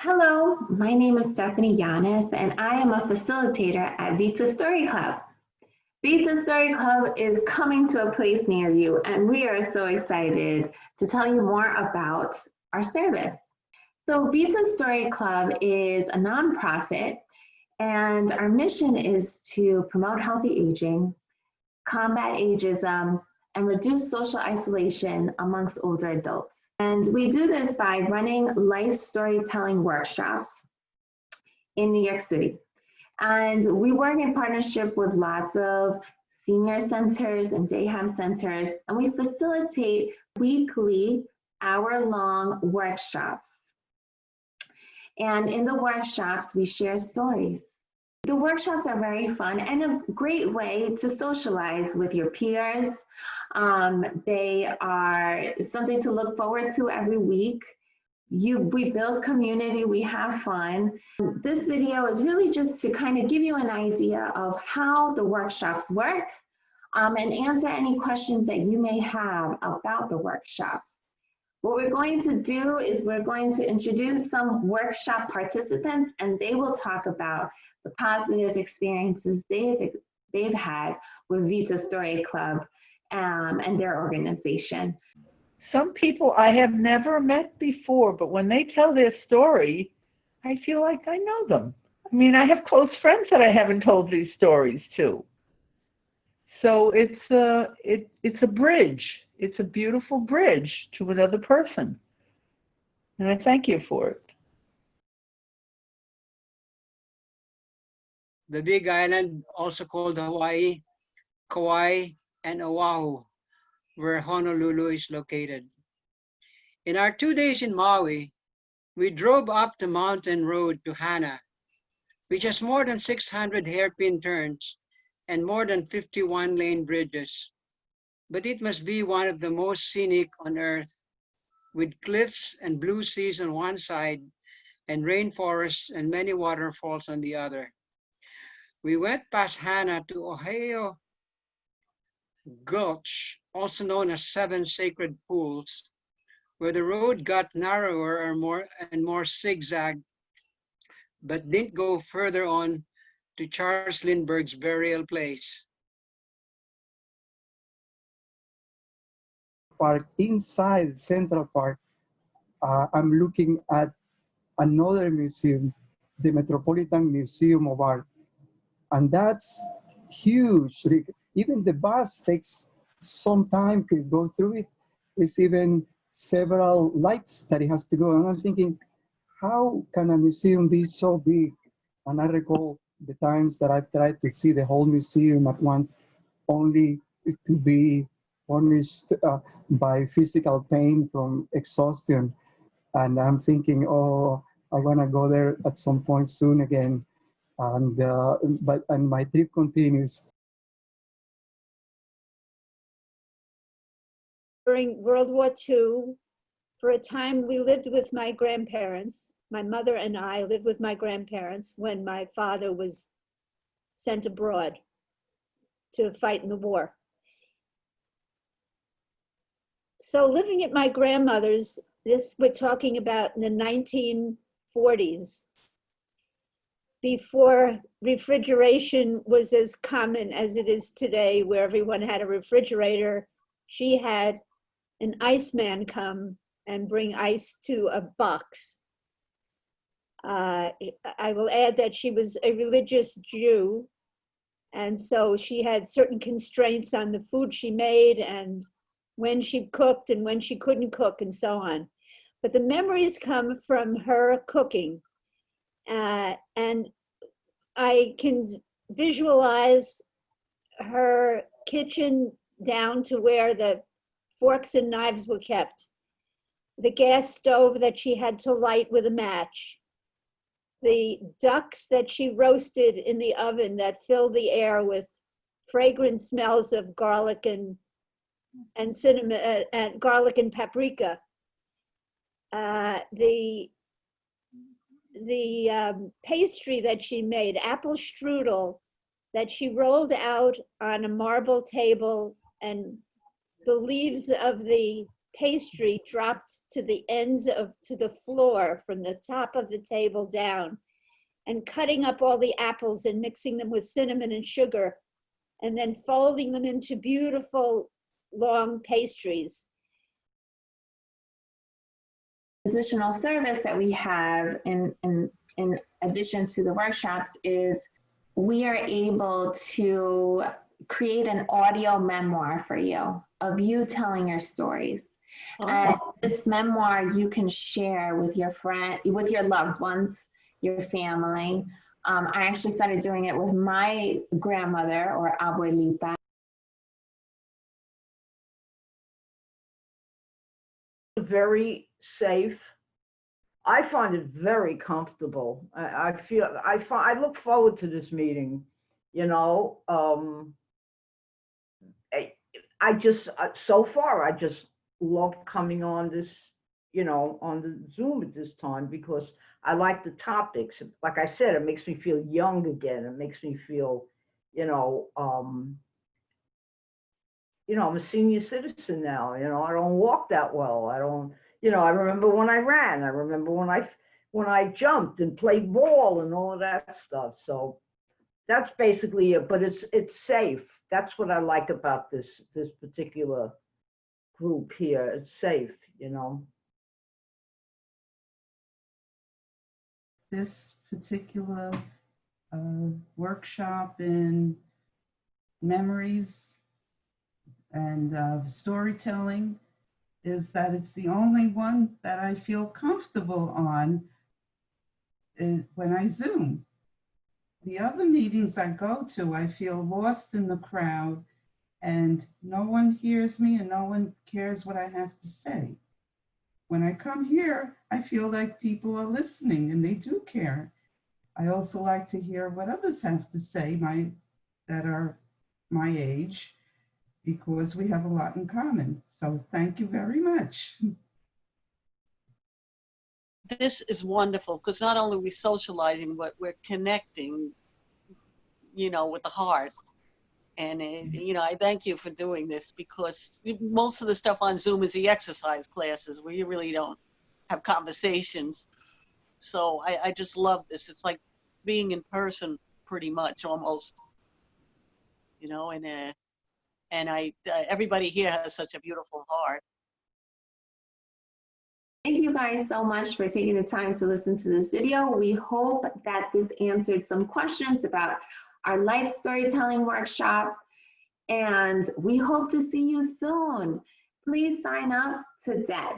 Hello, my name is Stephanie Yanis, and I am a facilitator at Vita Story Club. Vita Story Club is coming to a place near you, and we are so excited to tell you more about our service. So, Vita Story Club is a nonprofit, and our mission is to promote healthy aging, combat ageism, and reduce social isolation amongst older adults. And we do this by running life storytelling workshops in New York City. And we work in partnership with lots of senior centers and daycare centers, and we facilitate weekly hour-long workshops. And in the workshops, we share stories. The workshops are very fun and a great way to socialize with your peers. They are something to look forward to every week. We build community, we have fun. This video is really just to kind of give you an idea of how the workshops work and answer any questions that you may have about the workshops. What we're going to do is we're going to introduce some workshop participants, and they will talk about the positive experiences they've had with Vita Story Club and their organization. Some people I have never met before, but when they tell their story, I feel like I know them. I mean, I have close friends that I haven't told these stories to. So it's a bridge. It's a beautiful bridge to another person. And I thank you for it. The Big Island, also called Hawaii, Kauai, and Oahu, where Honolulu is located. In our 2 days in Maui, we drove up the mountain road to Hana, which has more than 600 hairpin turns and more than 51 lane bridges. But it must be one of the most scenic on earth, with cliffs and blue seas on one side and rainforests and many waterfalls on the other. We went past Hana to Ohio Gulch, also known as Seven Sacred Pools, where the road got narrower and more zigzag, but didn't go further on to Charles Lindbergh's burial place. Park inside Central Park, I'm looking at another museum, the Metropolitan Museum of Art. And that's huge. Even the bus takes some time to go through it. There's even several lights that it has to go. And I'm thinking, how can a museum be so big? And I recall the times that I've tried to see the whole museum at once, only to be punished by physical pain from exhaustion. And I'm thinking, oh, I want to go there at some point soon again. And my trip continues. During World War II, for a time we lived with my grandparents. My mother and I lived with my grandparents when my father was sent abroad to fight in the war. So living at my grandmother's, we're talking about in the 1940s, before refrigeration was as common as it is today, where everyone had a refrigerator. She had an iceman come and bring ice to a box. I will add that she was a religious Jew, and so she had certain constraints on the food she made and when she cooked and when she couldn't cook and so on. But the memories come from her cooking. And I can visualize her kitchen down to where the forks and knives were kept, the gas stove that she had to light with a match, the ducks that she roasted in the oven that filled the air with fragrant smells of garlic and cinnamon and garlic and paprika. The pastry that she made, apple strudel, that she rolled out on a marble table, and the leaves of the pastry dropped to the to the floor from the top of the table down, and cutting up all the apples and mixing them with cinnamon and sugar, and then folding them into beautiful long pastries. Additional service that we have in addition to the workshops is we are able to create an audio memoir for you of you telling your stories. And this memoir you can share with your friend, with your loved ones, your family. I actually started doing it with my grandmother, or abuelita. Very safe. I find it very comfortable. I look forward to this meeting, you know. I just, so far, I just love coming on this, you know, on the Zoom at this time, because I like the topics. Like I said, it makes me feel young again. It makes me feel, you know, I'm a senior citizen now. You know, I don't walk that well. I don't, you know, I remember when I ran. I remember when I jumped and played ball and all of that stuff. So that's basically it. But it's safe. That's what I like about this particular group here. It's safe, you know. This particular workshop in memories and storytelling is that it's the only one that I feel comfortable on when I Zoom. The other meetings I go to, I feel lost in the crowd and no one hears me and no one cares what I have to say. When I come here, I feel like people are listening and they do care. I also like to hear what others have to say that are my age, because we have a lot in common. So thank you very much. This is wonderful, because not only are we socializing, but we're connecting, you know, with the heart. And, you know, I thank you for doing this, because most of the stuff on Zoom is the exercise classes where you really don't have conversations. So I just love this. It's like being in person pretty much, almost, you know, and everybody here has such a beautiful heart. Thank you guys so much for taking the time to listen to this video. We hope that this answered some questions about our life storytelling workshop, and we hope to see you soon. Please sign up today.